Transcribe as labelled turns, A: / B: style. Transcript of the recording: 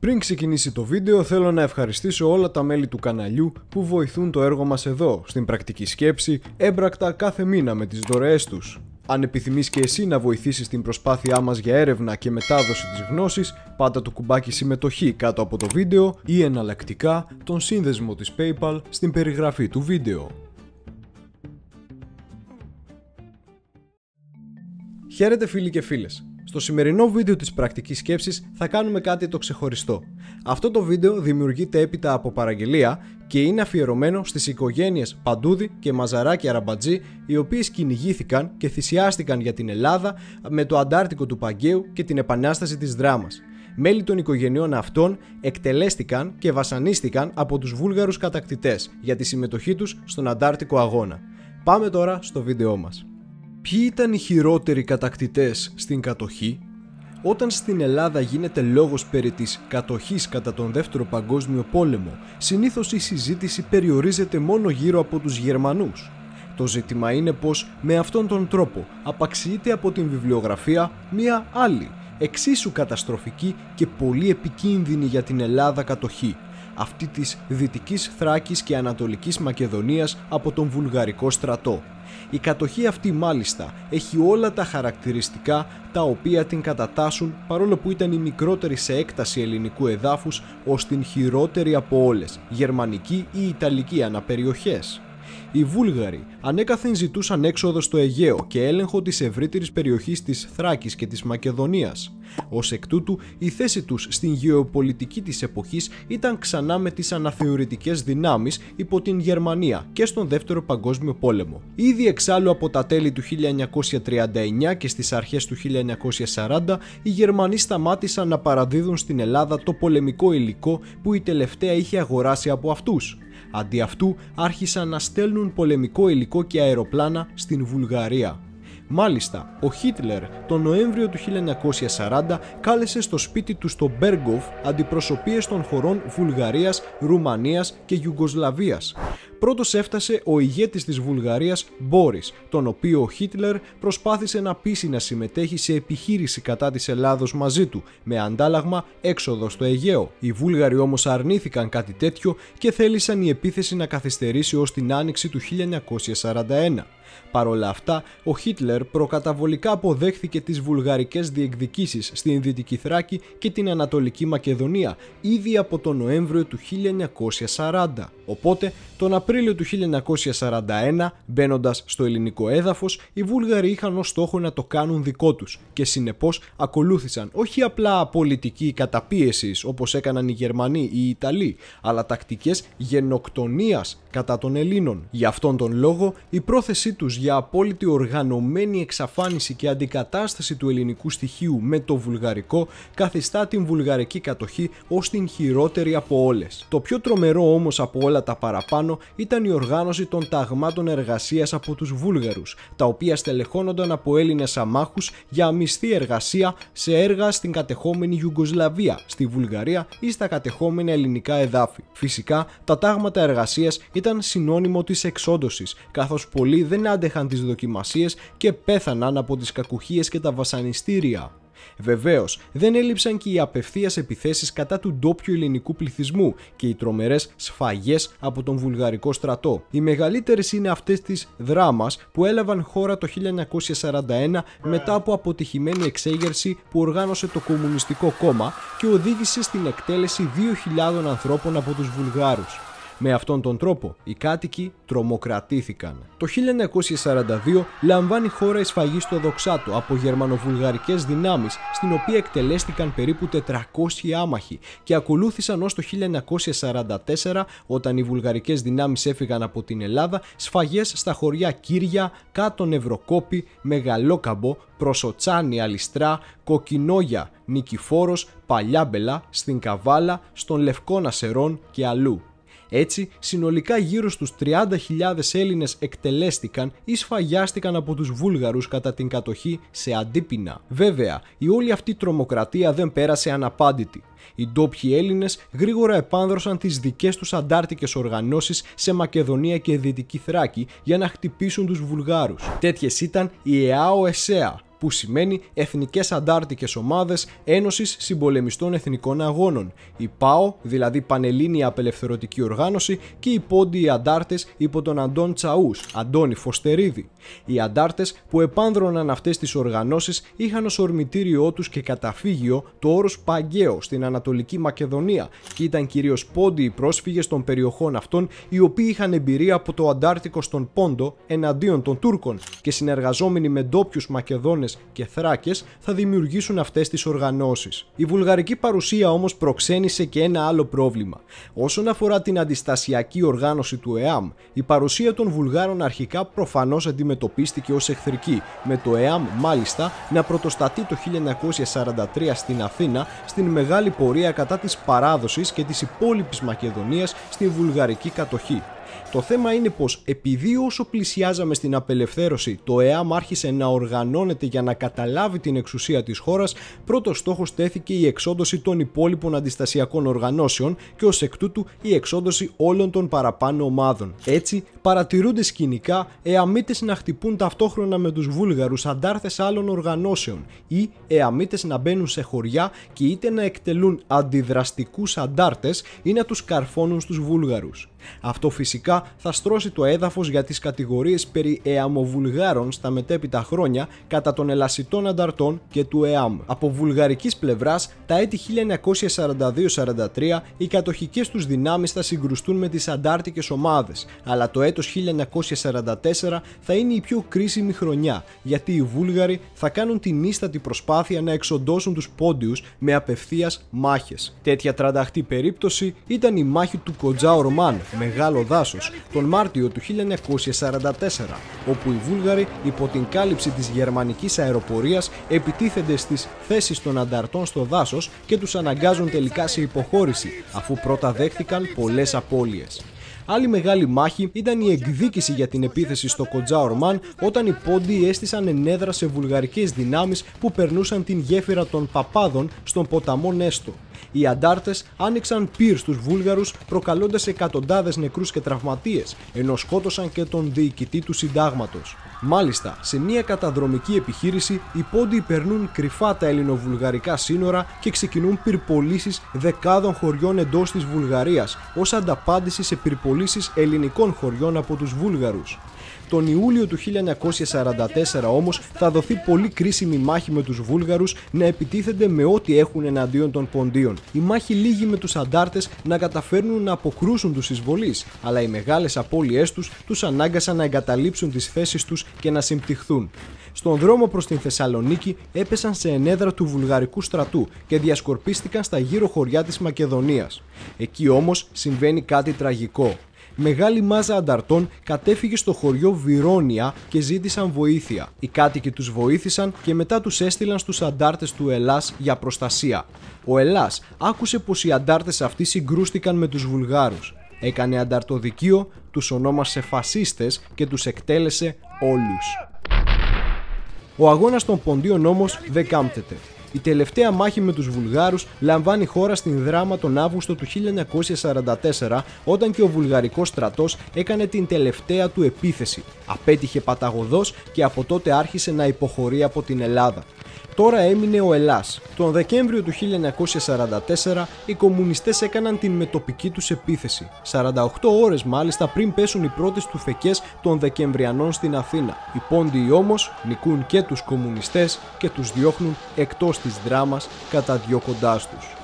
A: Πριν ξεκινήσει το βίντεο, θέλω να ευχαριστήσω όλα τα μέλη του καναλιού που βοηθούν το έργο μας εδώ, στην πρακτική σκέψη, έμπρακτα κάθε μήνα με τις δωρεές τους. Αν επιθυμείς και εσύ να βοηθήσεις την προσπάθειά μας για έρευνα και μετάδοση της γνώσης, πάτα το κουμπάκι συμμετοχή κάτω από το βίντεο ή εναλλακτικά τον σύνδεσμο της PayPal στην περιγραφή του βίντεο. Χαίρετε φίλοι και φίλες. Στο σημερινό βίντεο της πρακτικής σκέψης θα κάνουμε κάτι το ξεχωριστό. Αυτό το βίντεο δημιουργείται έπειτα από παραγγελία και είναι αφιερωμένο στις οικογένειες Παντούδη και Μαζαράκη Αραμπατζή, οι οποίες κυνηγήθηκαν και θυσιάστηκαν για την Ελλάδα με το Αντάρτικο του Παγκαίου και την Επανάσταση της Δράμας. Μέλη των οικογενειών αυτών εκτελέστηκαν και βασανίστηκαν από τους Βούλγαρους κατακτητές για τη συμμετοχή τους στον Αντάρτικο αγώνα. Πάμε τώρα στο βίντεό μας. Ποιοι ήταν οι χειρότεροι κατακτητές στην κατοχή? Όταν στην Ελλάδα γίνεται λόγος περί της κατοχής κατά τον Δεύτερο Παγκόσμιο Πόλεμο, συνήθως η συζήτηση περιορίζεται μόνο γύρω από τους Γερμανούς. Το ζήτημα είναι πως με αυτόν τον τρόπο απαξιείται από την βιβλιογραφία μία άλλη, εξίσου καταστροφική και πολύ επικίνδυνη για την Ελλάδα κατοχή, αυτή της Δυτικής Θράκης και Ανατολικής Μακεδονίας από τον Βουλγαρικό στρατό. Η κατοχή αυτή μάλιστα έχει όλα τα χαρακτηριστικά τα οποία την κατατάσσουν, παρόλο που ήταν η μικρότερη σε έκταση ελληνικού εδάφους, ως την χειρότερη από όλες, γερμανική ή ιταλική αναπεριοχές. Οι Βούλγαροι ανέκαθεν ζητούσαν έξοδο στο Αιγαίο και έλεγχο της ευρύτερης περιοχής της Θράκης και της Μακεδονίας. Ως εκ τούτου, η θέση τους στην γεωπολιτική της εποχής ήταν ξανά με τις αναθεωρητικές δυνάμεις υπό την Γερμανία και στον Δεύτερο Παγκόσμιο Πόλεμο. Ήδη εξάλλου από τα τέλη του 1939 και στις αρχές του 1940, οι Γερμανοί σταμάτησαν να παραδίδουν στην Ελλάδα το πολεμικό υλικό που η τελευταία είχε αγοράσει από αυτούς. Αντί αυτού, άρχισαν να στέλνουν πολεμικό υλικό και αεροπλάνα στην Βουλγαρία. Μάλιστα, ο Χίτλερ τον Νοέμβριο του 1940 κάλεσε στο σπίτι του στο Μπέργκοφ αντιπροσωπείες των χωρών Βουλγαρίας, Ρουμανίας και Ιουγκοσλαβίας. Πρώτος έφτασε ο ηγέτης της Βουλγαρίας, Μπόρις, τον οποίο ο Χίτλερ προσπάθησε να πείσει να συμμετέχει σε επιχείρηση κατά της Ελλάδος μαζί του, με αντάλλαγμα έξοδο στο Αιγαίο. Οι Βούλγαροι όμως αρνήθηκαν κάτι τέτοιο και θέλησαν η επίθεση να καθυστερήσει ως την άνοιξη του 1941. Παρ' όλα αυτά, ο Χίτλερ προκαταβολικά αποδέχθηκε τις βουλγαρικές διεκδικήσεις στην Δυτική Θράκη και την Ανατολική Μακεδονία ήδη από τον Νοέμβριο του 1940. Οπότε, τον Απρίλιο του 1941, μπαίνοντας στο ελληνικό έδαφος, οι Βούλγαροι είχαν ως στόχο να το κάνουν δικό τους και συνεπώς ακολούθησαν όχι απλά πολιτική καταπίεσης όπως έκαναν οι Γερμανοί ή οι Ιταλοί, αλλά τακτικές γενοκτονίας κατά των Ελλήνων. Γι' αυτόν τον λόγο, η πρόθεσή τους για απόλυτη οργανωμένη εξαφάνιση και αντικατάσταση του ελληνικού στοιχείου με το βουλγαρικό καθιστά την βουλγαρική κατοχή ως την χειρότερη από όλες. Το πιο τρομερό όμως από όλα τα παραπάνω ήταν η οργάνωση των ταγμάτων εργασίας από τους Βούλγαρους, τα οποία στελεχώνονταν από Έλληνες αμάχους για αμυστή εργασία σε έργα στην κατεχόμενη Ιουγκοσλαβία, στη Βουλγαρία ή στα κατεχόμενα ελληνικά εδάφη. Φυσικά, τα τάγματα εργασίας ήταν συνώνυμο της εξόντωσης, καθώς πολλοί δεν άντεχαν τις δοκιμασίες και πέθαναν από τις κακουχίες και τα βασανιστήρια. Βεβαίως, δεν έλειψαν και οι απευθείας επιθέσεις κατά του ντόπιου ελληνικού πληθυσμού και οι τρομερές σφαγές από τον βουλγαρικό στρατό. Οι μεγαλύτερες είναι αυτές της Δράμας που έλαβαν χώρα το 1941 μετά από αποτυχημένη εξέγερση που οργάνωσε το Κομμουνιστικό Κόμμα και οδήγησε στην εκτέλεση 2.000 ανθρώπων από τους Βουλγάρους. Με αυτόν τον τρόπο, οι κάτοικοι τρομοκρατήθηκαν. Το 1942 λαμβάνει χώρα η σφαγή στο Δοξάτο από γερμανοβουλγαρικές δυνάμεις, στην οποία εκτελέστηκαν περίπου 400 άμαχοι και ακολούθησαν ως το 1944, όταν οι βουλγαρικές δυνάμεις έφυγαν από την Ελλάδα, σφαγές στα χωριά Κύρια, Κάτω Νευροκόπη, Μεγαλόκαμπο, Προσοτσάνη, Αλιστρά, Κοκκινόγια, Νικηφόρος, Παλιάμπελα, στην Καβάλα, στον Λευκόνα Σερών και αλλού. Έτσι, συνολικά γύρω στους 30.000 Έλληνες εκτελέστηκαν ή σφαγιάστηκαν από τους Βούλγαρους κατά την κατοχή σε αντίπεινα. Βέβαια, η όλη αυτή τρομοκρατία δεν πέρασε αναπάντητη. Οι ντόπιοι Έλληνες γρήγορα επάνδρωσαν τις δικές τους αντάρτικες οργανώσεις σε Μακεδονία και Δυτική Θράκη για να χτυπήσουν τους Βουλγάρους. Τέτοιες ήταν η ΕΑΟ-ΕΣΕΑ, που σημαίνει Εθνικές Αντάρτικες Ομάδες Ένωσης Συμπολεμιστών Εθνικών Αγώνων, η ΠΑΟ, δηλαδή Πανελλήνια Απελευθερωτική Οργάνωση, και οι πόντιοι αντάρτες υπό τον Αντών Τσαούς, Αντώνη Φωστερίδη. Οι αντάρτες που επάνδρωναν αυτές τις οργανώσεις είχαν ως ορμητήριό τους και καταφύγιο το όρος Παγκαίο στην Ανατολική Μακεδονία και ήταν κυρίως πόντιοι πρόσφυγες των περιοχών αυτών, οι οποίοι είχαν εμπειρία από το Αντάρτικο στον Πόντο εναντίον των Τούρκων και συνεργαζόμενοι με ντόπιους Μακεδόνες και Θράκες θα δημιουργήσουν αυτές τις οργανώσεις. Η βουλγαρική παρουσία όμως προξένησε και ένα άλλο πρόβλημα. Όσον αφορά την αντιστασιακή οργάνωση του ΕΑΜ, η παρουσία των Βουλγάρων αρχικά προφανώς αντιμετωπίστηκε ως εχθρική, με το ΕΑΜ μάλιστα να πρωτοστατεί το 1943 στην Αθήνα στην μεγάλη πορεία κατά της παράδοσης και της υπόλοιπης Μακεδονίας στην βουλγαρική κατοχή. Το θέμα είναι πως επειδή όσο πλησιάζαμε στην απελευθέρωση το ΕΑΜ άρχισε να οργανώνεται για να καταλάβει την εξουσία της χώρας, πρώτος στόχος τέθηκε η εξόντωση των υπόλοιπων αντιστασιακών οργανώσεων και ως εκ τούτου η εξόντωση όλων των παραπάνω ομάδων. Έτσι παρατηρούνται σκηνικά ΕΑΜίτες να χτυπούν ταυτόχρονα με τους Βούλγαρους αντάρτες άλλων οργανώσεων ή ΕΑΜίτες να μπαίνουν σε χωριά και είτε να εκτελούν αντιδραστικούς αντάρτες ή να τους καρφώνουν στους Βούλγαρους. Αυτό φυσικά θα στρώσει το έδαφος για τις κατηγορίες περί ΕΑΜΟβουλγάρων στα μετέπειτα χρόνια κατά των ελασιτών ανταρτών και του ΕΑΜ. Από βουλγαρικής πλευράς, τα έτη 1942-43 οι κατοχικές τους δυνάμεις θα συγκρουστούν με τις αντάρτικες ομάδες, αλλά το έτος 1944 θα είναι η πιο κρίσιμη χρονιά, γιατί οι Βούλγαροι θα κάνουν την ίστατη προσπάθεια να εξοντώσουν τους Πόντιους με απευθείας μάχες. Τέτοια τρανταχτή περίπτωση ήταν η μάχη του Κοτζά Ορμάν, Μεγάλο Δάσος, τον Μάρτιο του 1944, όπου οι Βούλγαροι υπό την κάλυψη της γερμανικής αεροπορίας επιτίθενται στις θέσεις των ανταρτών στο δάσος και τους αναγκάζουν τελικά σε υποχώρηση, αφού πρώτα δέχθηκαν πολλές απώλειες. Άλλη μεγάλη μάχη ήταν η εκδίκηση για την επίθεση στο Κοτζά Ορμάν, όταν οι Πόντιοι έστησαν ενέδρα σε βουλγαρικές δυνάμεις που περνούσαν την γέφυρα των Παπάδων στον ποταμό Νέστο. Οι αντάρτες άνοιξαν πυρ στους Βούλγαρους, προκαλώντας εκατοντάδες νεκρούς και τραυματίες, ενώ σκότωσαν και τον διοικητή του συντάγματος. Μάλιστα, σε μια καταδρομική επιχείρηση, οι Πόντιοι περνούν κρυφά τα ελληνοβουλγαρικά σύνορα και ξεκινούν πυρπολίσεις δεκάδων χωριών εντός της Βουλγαρίας, ως ανταπάντηση σε πυρπολίσεις ελληνικών χωριών από τους Βούλγαρους. Τον Ιούλιο του 1944 όμως θα δοθεί πολύ κρίσιμη μάχη με τους Βούλγαρους να επιτίθενται με ό,τι έχουν εναντίον των Ποντίων. Η μάχη λήγει με τους αντάρτες να καταφέρνουν να αποκρούσουν τους εισβολείς, αλλά οι μεγάλες απώλειές τους ανάγκασαν να εγκαταλείψουν τις θέσεις τους και να συμπτυχθούν. Στον δρόμο προς την Θεσσαλονίκη έπεσαν σε ενέδρα του βουλγαρικού στρατού και διασκορπίστηκαν στα γύρω χωριά της Μακεδονίας. Εκεί όμως συμβαίνει κάτι τραγικό. Μεγάλη μάζα ανταρτών κατέφυγε στο χωριό Βιρόνια και ζήτησαν βοήθεια. Οι κάτοικοι τους βοήθησαν και μετά τους έστειλαν στους αντάρτες του Ελλάς για προστασία. Ο Ελλάς άκουσε πως οι αντάρτες αυτοί συγκρούστηκαν με τους Βουλγάρους. Έκανε ανταρτοδικείο, τους ονόμασε φασίστες και τους εκτέλεσε όλους. Ο αγώνας των Ποντίων όμως δεν κάμπτεται. Η τελευταία μάχη με τους Βουλγάρους λαμβάνει χώρα στην Δράμα τον Αύγουστο του 1944, όταν και ο βουλγαρικός στρατός έκανε την τελευταία του επίθεση. Απέτυχε παταγωδώς και από τότε άρχισε να υποχωρεί από την Ελλάδα. Τώρα έμεινε ο Ελλάς. Τον Δεκέμβριο του 1944 οι κομμουνιστές έκαναν την μετοπική τους επίθεση. 48 ώρες μάλιστα πριν πέσουν οι πρώτες τουφεκές των Δεκεμβριανών στην Αθήνα. Οι Πόντιοι όμως νικούν και τους κομμουνιστές και τους διώχνουν εκτός της Δράμας καταδιώκοντάς τους.